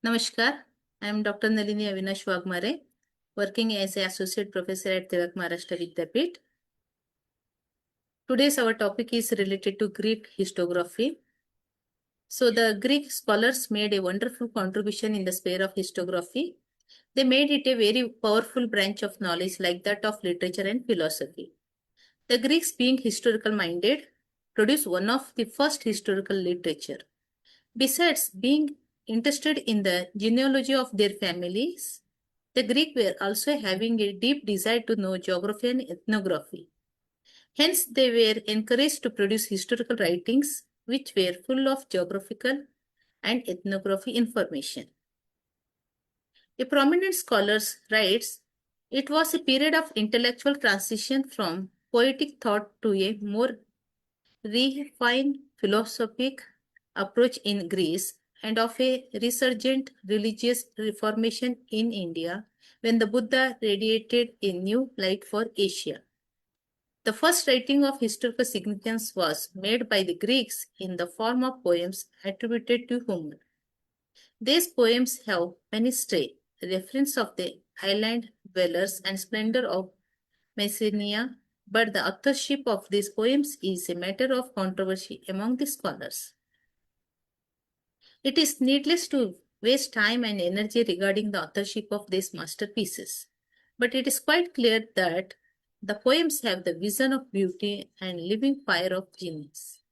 Namaskar, I am Dr. Nalini Avinash Wagmare, working as an Associate Professor at Tilak Maharashtra Vidyapith. Today's our topic is related to Greek historiography. So the Greek scholars made a wonderful contribution in the sphere of historiography. They made it a very powerful branch of knowledge like that of literature and philosophy. The Greeks, being historical minded, produced one of the first historical literature. Besides being interested in the genealogy of their families, the Greeks were also having a deep desire to know geography and ethnography. Hence, they were encouraged to produce historical writings which were full of geographical and ethnography information. A prominent scholar writes, it was a period of intellectual transition from poetic thought to a more refined philosophic approach in Greece and of a resurgent religious reformation in India when the Buddha radiated a new light for Asia. The first writing of historical significance was made by the Greeks in the form of poems attributed to Homer. These poems have many stray reference of the island dwellers and splendor of Messenia, but the authorship of these poems is a matter of controversy among the scholars. It is needless to waste time and energy regarding the authorship of these masterpieces, but it is quite clear that the poems have the vision of beauty and living fire of genius.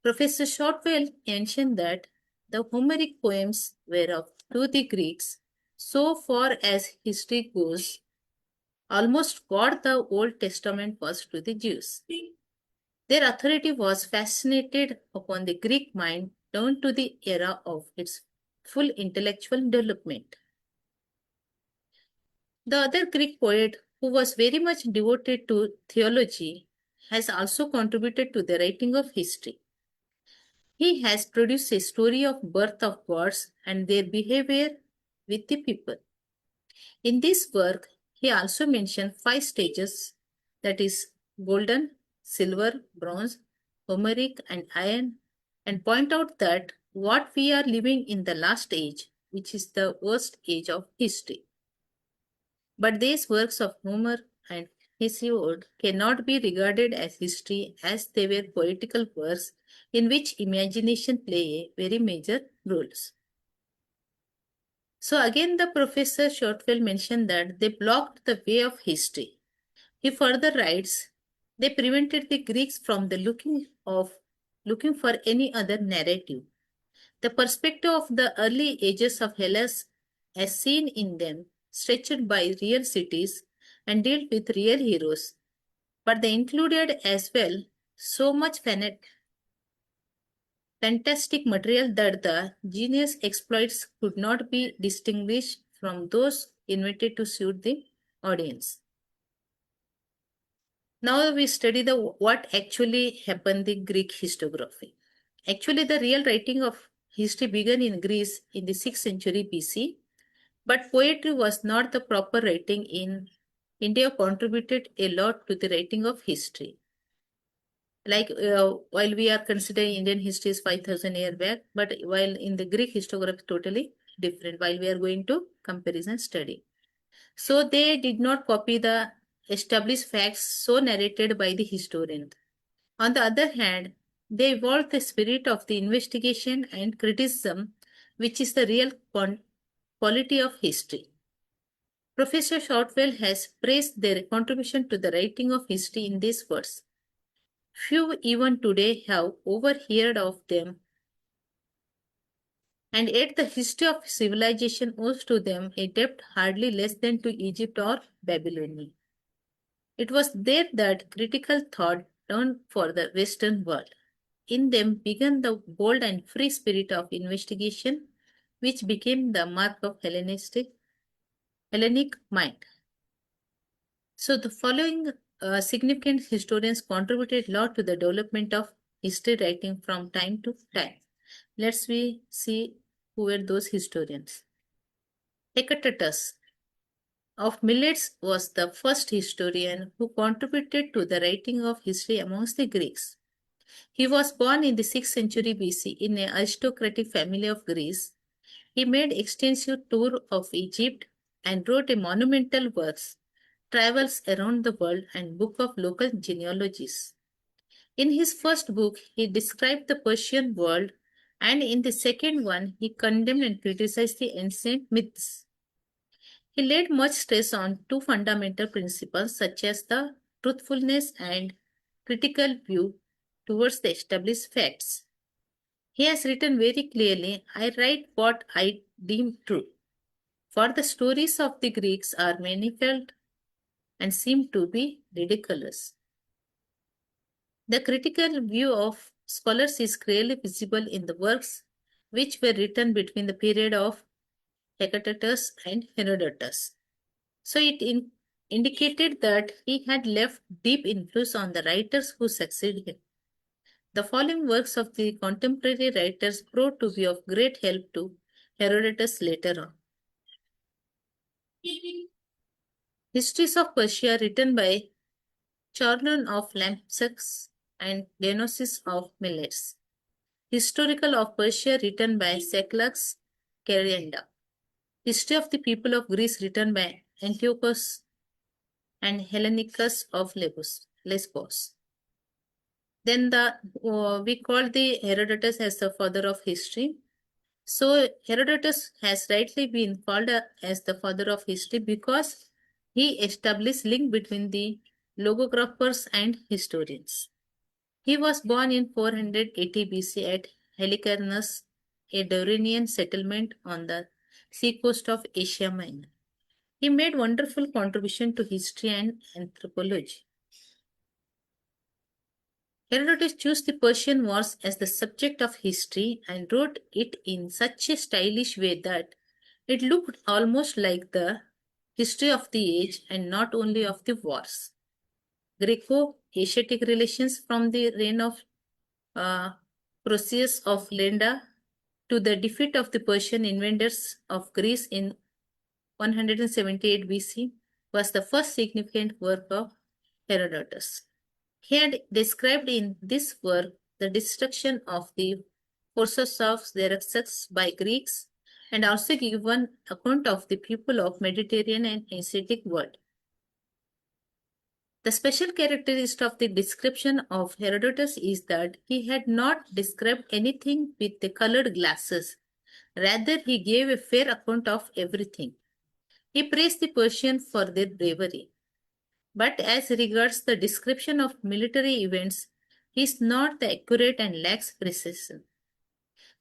Professor Shortwell mentioned that the Homeric poems were of to the Greeks, so far as history goes, almost what the Old Testament was to the Jews. Their authority was fascinated upon the Greek mind down to the era of its full intellectual development. The other Greek poet, who was very much devoted to theology, has also contributed to the writing of history. He has produced a story of birth of gods and their behavior with the people. In this work, he also mentioned 5 stages, that is, golden, silver, bronze, Homeric, and iron, and point out that what we are living in the last age, which is the worst age of history. But these works of Homer and Hesiod cannot be regarded as history as they were poetical works in which imagination play a very major role. So again, the Professor Shortwell mentioned that they blocked the way of history. He further writes, they prevented the Greeks from the looking for any other narrative. The perspective of the early ages of Hellas, as seen in them, stretched by real cities and dealt with real heroes, but they included as well so much fantastic material that the genius exploits could not be distinguished from those invented to suit the audience. Now we study the what actually happened in Greek historiography. Actually, the real writing of history began in Greece in the 6th century BC, but poetry was not the proper writing in India contributed a lot to the writing of history. Like while we are considering Indian history is 5,000 years back, but while in the Greek historiography totally different. While we are going to comparison study, so they did not copy the established facts so narrated by the historian. On the other hand, they evolved the spirit of the investigation and criticism, which is the real quality of history. Professor Shortwell has praised their contribution to the writing of history in these words. Few even today have overheard of them, and yet the history of civilization owes to them a depth hardly less than to Egypt or Babylonia. It was there that critical thought turned for the Western world. In them began the bold and free spirit of investigation, which became the mark of Hellenic mind. So the following significant historians contributed a lot to the development of history writing from time to time. Let's see who were those historians. Hecatetus of Miletus was the first historian who contributed to the writing of history amongst the Greeks. He was born in the 6th century BC in an aristocratic family of Greece. He made extensive tour of Egypt and wrote a monumental works, Travels Around the World and Book of Local Genealogies. In his first book, he described the Persian world, and in the second one, he condemned and criticized the ancient myths. He laid much stress on two fundamental principles such as the truthfulness and critical view towards the established facts. He has written very clearly, I write what I deem true. For the stories of the Greeks are manifold and seem to be ridiculous. The critical view of scholars is clearly visible in the works which were written between the period of Hecatetus and Herodotus. So indicated that he had left deep influence on the writers who succeeded him. The following works of the contemporary writers proved to be of great help to Herodotus later on. Histories of Persia written by Charlon of Lampsacus and Dionysius of Miletus. Historical of Persia written by Seclux Carianda. History of the people of Greece written by Antiochus and Hellenicus of Lesbos. Then we call the Herodotus as the father of history. So Herodotus has rightly been called as the father of history because he established link between the logographers and historians. He was born in 480 BC at Halicarnassus, a Dorian settlement on the seacoast of Asia Minor. He made wonderful contribution to history and anthropology. Herodotus chose the Persian Wars as the subject of history and wrote it in such a stylish way that it looked almost like the history of the age and not only of the wars. Greco-Asiatic relations from the reign of uh, Croesus of Lenda to the defeat of the Persian invaders of Greece in 178 BC was the first significant work of Herodotus. He had described in this work the destruction of the forces of Xerxes by Greeks and also given account of the people of Mediterranean and Asiatic world. The special characteristic of the description of Herodotus is that he had not described anything with the colored glasses. Rather, he gave a fair account of everything. He praised the Persians for their bravery. But as regards the description of military events, he is not the accurate and lacks precision.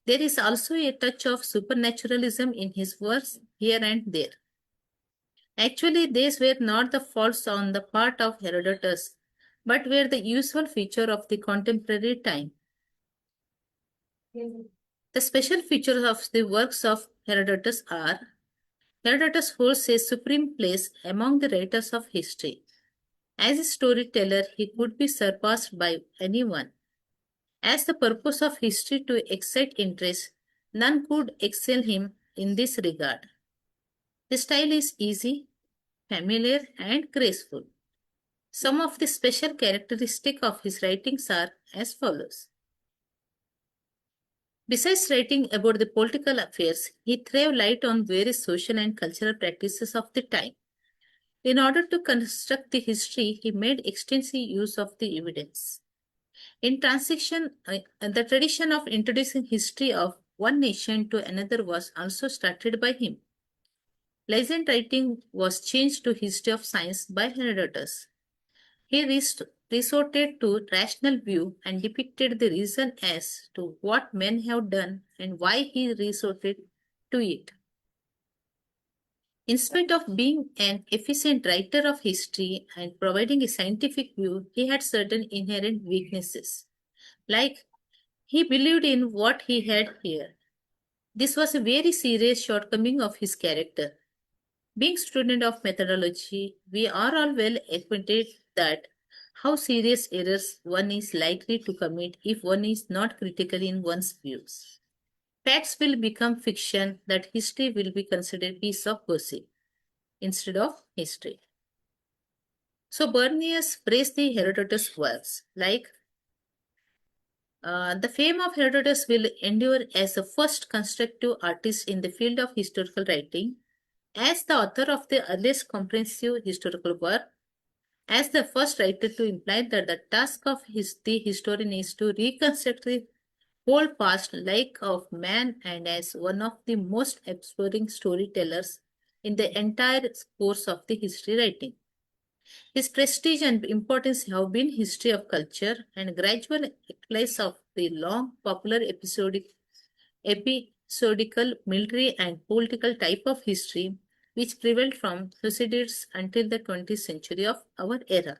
There is also a touch of supernaturalism in his works here and there. Actually, these were not the faults on the part of Herodotus, but were the usual feature of the contemporary time. The special features of the works of Herodotus are Herodotus holds a supreme place among the writers of history. As a storyteller, he could be surpassed by anyone. As the purpose of history to excite interest, none could excel him in this regard. The style is easy, familiar, and graceful. Some of the special characteristics of his writings are as follows. Besides writing about the political affairs, he threw light on various social and cultural practices of the time. In order to construct the history, he made extensive use of the evidence. In transition, the tradition of introducing history of one nation to another was also started by him. Legend writing was changed to history of science by Herodotus. He resorted to rational view and depicted the reason as to what men have done and why he resorted to it. In spite of being an efficient writer of history and providing a scientific view, he had certain inherent weaknesses. Like he believed in what he had here. This was a very serious shortcoming of his character. Being student of methodology, we are all well acquainted that how serious errors one is likely to commit if one is not critical in one's views. Facts will become fiction, that history will be considered piece of gossip instead of history. So Bernius praised the Herodotus works like The fame of Herodotus will endure as the first constructive artist in the field of historical writing, as the author of the earliest comprehensive historical work, as the first writer to imply that the task of the historian is to reconstruct the whole past life of man, and as one of the most exploring storytellers in the entire course of the history writing. His prestige and importance have been history of culture and gradual eclipse of the long popular episodical military and political type of history which prevailed from Thucydides until the 20th century of our era.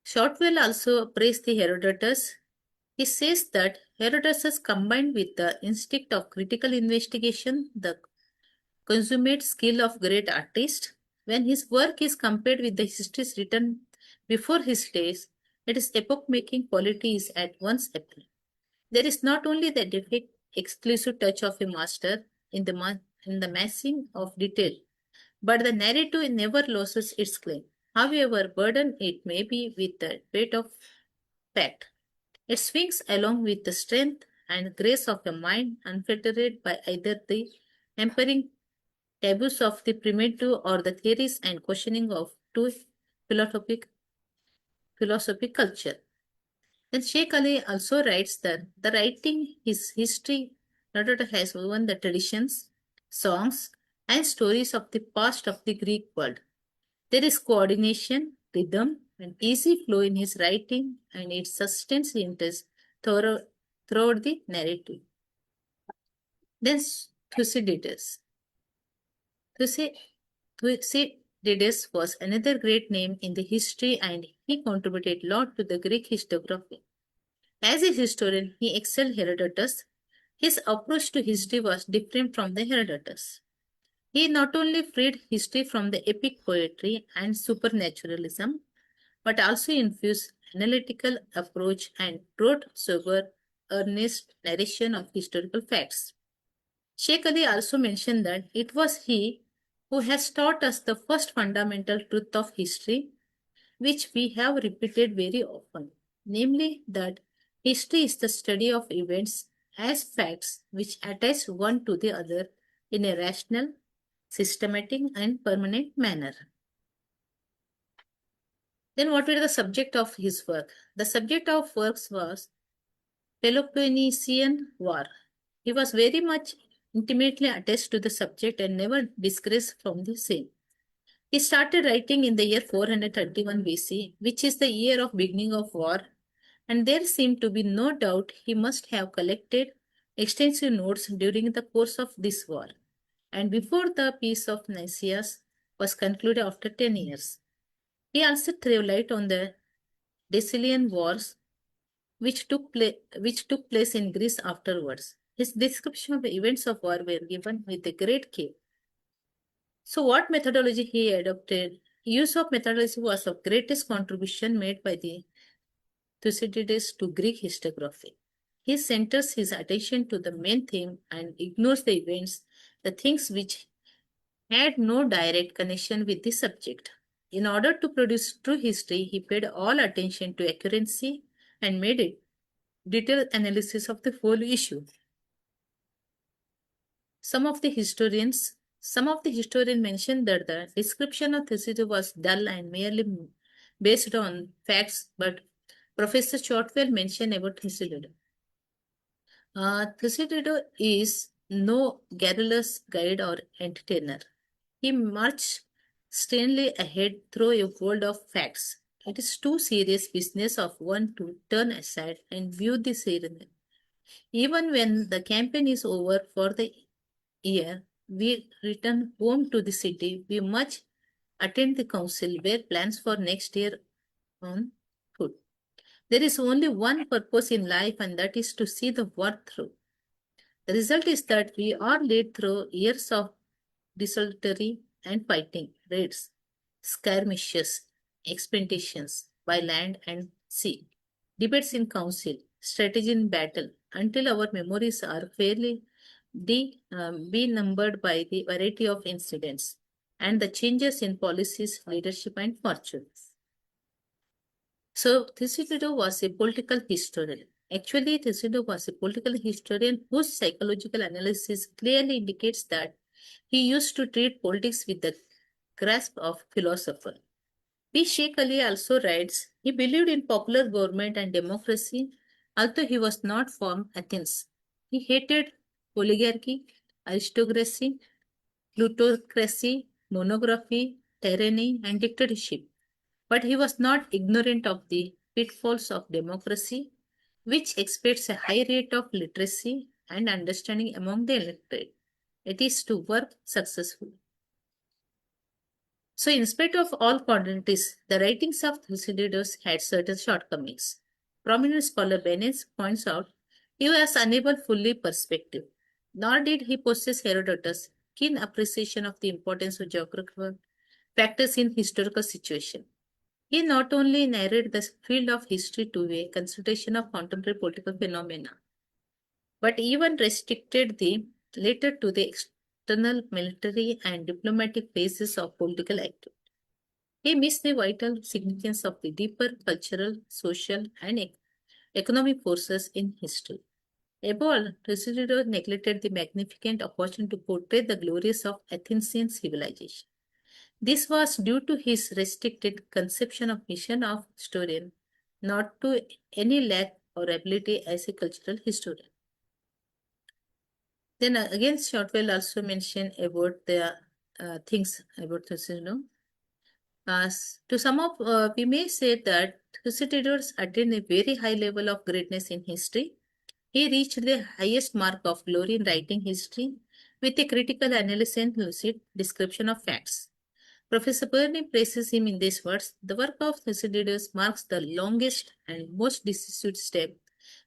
Shortwell also praised the Herodotus. He says that Herodotus combined with the instinct of critical investigation, the consummate skill of great artist. When his work is compared with the histories written before his days, its epoch-making quality is at once apparent. There is not only the defect exclusive touch of a master in the massing of detail, but the narrative never loses its claim. However burdened it may be with the weight of fact, it swings along with the strength and grace of a mind unfettered by either the empowering taboos of the primitive or the theories and questioning of two philosophic culture. Then Sheikh Ali also writes that the writing his history not only has woven the traditions, songs, and stories of the past of the Greek world. There is coordination, rhythm, and easy flow in his writing, and it sustains interest throughout the narrative. Then Thucydides. Thucydides was another great name in the history, and he contributed a lot to the Greek historiography. As a historian, he excelled Herodotus. His approach to history was different from the Herodotus. He not only freed history from the epic poetry and supernaturalism, but also infused analytical approach and wrote sober, earnest narration of historical facts. Sheikh Ali also mentioned that it was he who has taught us the first fundamental truth of history, which we have repeated very often, namely that history is the study of events as facts which attach one to the other in a rational, systematic, and permanent manner. Then, what were the subject of his work? The subject of works was Peloponnesian War. He was very much intimately attached to the subject and never disgraced from the same. He started writing in the year 431 BC, which is the year of beginning of war, and there seemed to be no doubt he must have collected extensive notes during the course of this war, and before the Peace of Nicaea was concluded after 10 years. He also threw light on the Decelean Wars, which took place in Greece afterwards. His description of the events of war were given with a great care. So, what methodology he adopted? Use of methodology was of greatest contribution made by the Thucydides to Greek historiography. He centers his attention to the main theme and ignores the events, the things which had no direct connection with the subject. In order to produce true history, he paid all attention to accuracy and made a detailed analysis of the whole issue. Some of the historians mentioned that the description of Thucydides was dull and merely based on facts, but Professor Shortwell mentioned about Thucydides. Thucydides is no garrulous guide or entertainer. He marched sternly ahead through a world of facts. It is too serious business of one to turn aside and view the ceremony. Even when the campaign is over for the year, we return home to the city. We must attend the council where plans for next year on foot. There is only one purpose in life, and that is to see the work through. The result is that we are led through years of desultory and fighting, raids, skirmishes, expeditions by land and sea, debates in council, strategy in battle, until our memories are fairly be numbered by the variety of incidents and the changes in policies, leadership, and fortunes. So Thucydides was a political historian. Actually, Thucydides was a political historian whose psychological analysis clearly indicates that he used to treat politics with the grasp of philosopher. P. Sheikh Ali also writes, he believed in popular government and democracy, although he was not from Athens. He hated oligarchy, aristocracy, plutocracy, monography, tyranny, and dictatorship. But he was not ignorant of the pitfalls of democracy, which expects a high rate of literacy and understanding among the electorate. It is to work successfully. So, in spite of all quantities, the writings of Thucydides had certain shortcomings. Prominent scholar Benes points out he was unable fully perspective, nor did he possess Herodotus' keen appreciation of the importance of geographical factors in historical situation. He not only narrated the field of history to a consideration of contemporary political phenomena, but even restricted the latter to the external military and diplomatic phases of political activity. He missed the vital significance of the deeper cultural, social, and economic forces in history. Above all, Thucydides neglected the magnificent opportunity to portray the glories of Athenian civilization. This was due to his restricted conception of mission of historian, not to any lack or ability as a cultural historian. Then again, Shotwell also mentioned about the things about Thucydides. To sum up, we may say that Thucydides attained a very high level of greatness in history. He reached the highest mark of glory in writing history with a critical analysis and lucid description of facts. Professor Burney praises him in these words: the work of Thucydides marks the longest and most decisive step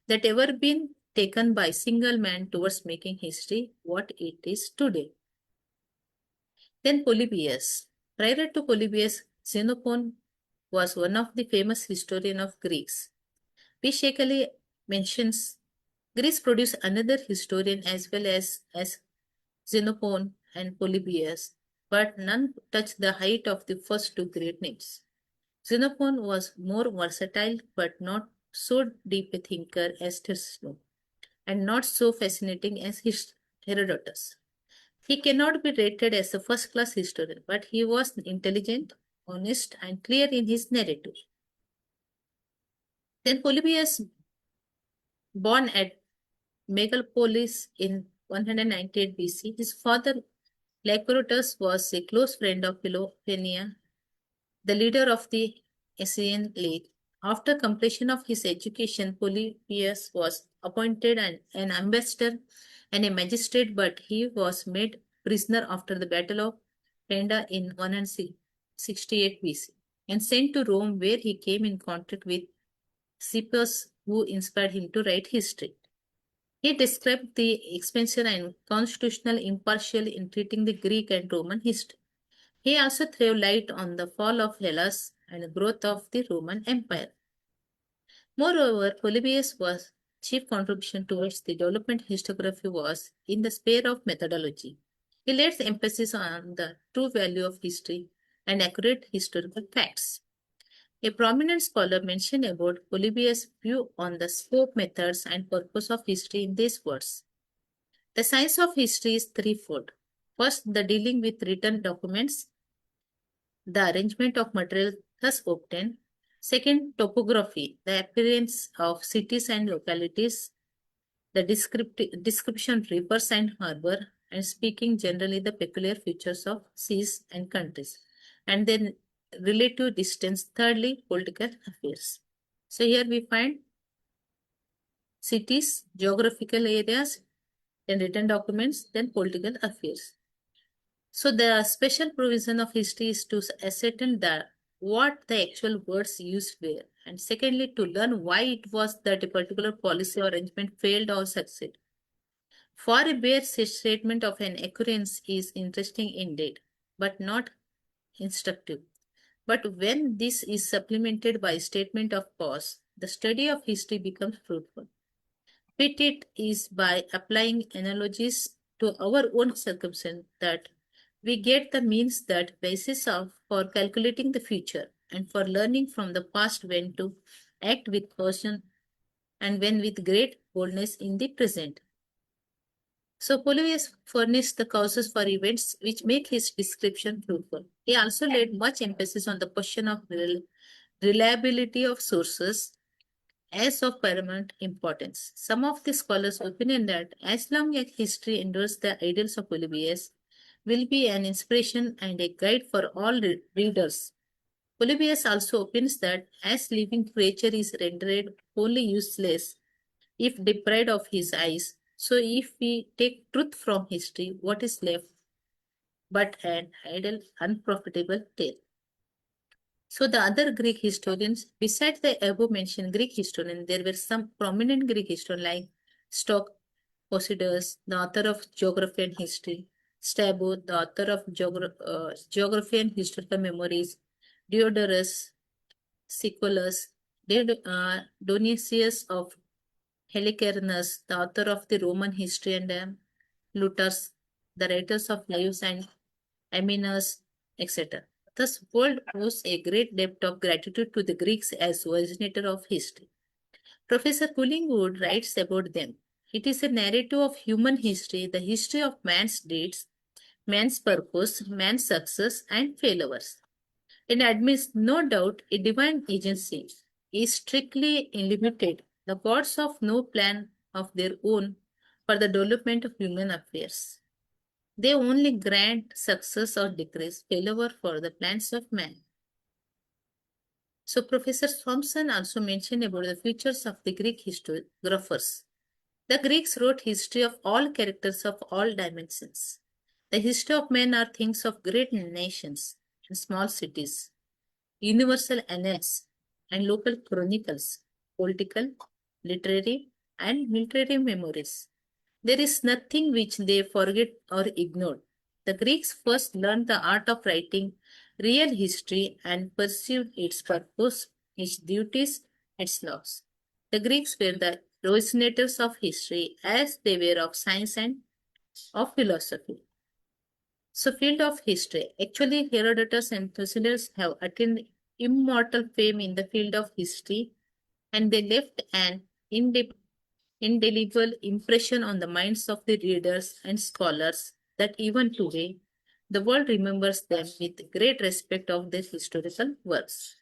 that ever been taken by a single man towards making history what it is today. Then Polybius. Prior to Polybius, Xenophon was one of the famous historians of Greeks. P. Shekeli mentions Greece produced another historian as Xenophon and Polybius, but none touched the height of the first two great names. Xenophon was more versatile but not so deep a thinker as Thucydides, and not so fascinating as Herodotus. He cannot be rated as a first class historian, but he was intelligent, honest, and clear in his narrative. Then Polybius, born at Megalopolis in 198 BC, his father Lycurgus was a close friend of Philopaenia, the leader of the Essenian League. After completion of his education, Polybius was appointed an ambassador and a magistrate, but he was made prisoner after the Battle of Penda in 168 BC and sent to Rome, where he came in contact with Cippius, who inspired him to write history. He described the expansion and constitutional impartiality in treating the Greek and Roman history. He also threw light on the fall of Hellas and the growth of the Roman Empire. Moreover, Polybius' was chief contribution towards the development of historiography was in the sphere of methodology. He laid emphasis on the true value of history and accurate historical facts. A prominent scholar mentioned about Polybius' view on the scope, methods, and purpose of history in these words. The science of history is threefold. First, the dealing with written documents, the arrangement of material thus obtained. Second, topography, the appearance of cities and localities, the description of rivers and harbor, and speaking generally the peculiar features of seas and countries. And then relative distance, thirdly, political affairs. So here we find cities, geographical areas, then written documents, then political affairs. So the special provision of history is to ascertain what the actual words used were, and secondly, to learn why it was that a particular policy or arrangement failed or succeeded. For a bare statement of an occurrence is interesting indeed, but not instructive. But when this is supplemented by a statement of cause, the study of history becomes fruitful. Fit it is by applying analogies to our own circumstance that we get the means that basis of for calculating the future. and for learning from the past when to act with caution and when with great boldness in the present. So Polybius furnished the causes for events which make his description fruitful. He also laid much emphasis on the question of reliability of sources as of paramount importance. Some of the scholars' opinion that as long as history endures, the ideals of Polybius will be an inspiration and a guide for all readers. Polybius also opines that as living creature is rendered wholly useless if deprived of his eyes, so if we take truth from history, what is left but an idle, unprofitable tale? So the other Greek historians, besides the above mentioned Greek historian, there were some prominent Greek historians like Stock, Posidus, the author of Geography and History, Strabo, the author of Geography and Historical Memories, Diodorus, Siculus, Dionysius of Halicarnassus, the author of the Roman history, and Plutarch, the writers of Lives and Ammianus, etc. Thus, world owes a great debt of gratitude to the Greeks as originator of history. Professor Collingwood writes about them. It is a narrative of human history, the history of man's deeds, man's purpose, man's success, and failures. It admits no doubt a divine agency is strictly limited. The gods have no plan of their own for the development of human affairs. They only grant success or decrease failure for the plans of man. So Professor Thompson also mentioned about the features of the Greek historiographers. The Greeks wrote history of all characters of all dimensions. The history of men are things of great nations and small cities, universal annals, and local chronicles, political, literary, and military memories. There is nothing which they forget or ignored. The Greeks first learned the art of writing real history and pursued its purpose, its duties, its laws. The Greeks were the originators of history as they were of science and of philosophy. So, field of history. Actually, Herodotus and Thucydides have attained immortal fame in the field of history, and they left an indelible impression on the minds of the readers and scholars that even today the world remembers them with great respect of their historical works.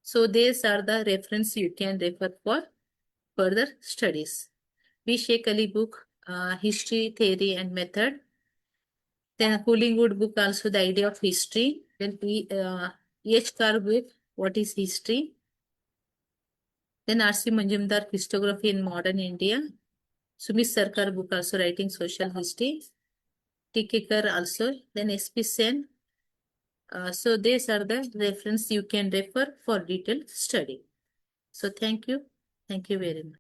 So, these are the reference you can refer for further studies. B. Sheikh Ali book, History, Theory and Method. Then Collingwood book also the idea of history. Then E.H. Carr book, what is history? Then R.C. Majumdar, Historiography in Modern India. Sumit Sarkar book also writing social history. T.K. Kerr also. Then S.P. Sen. So these are the reference you can refer for detailed study. So thank you. Thank you very much.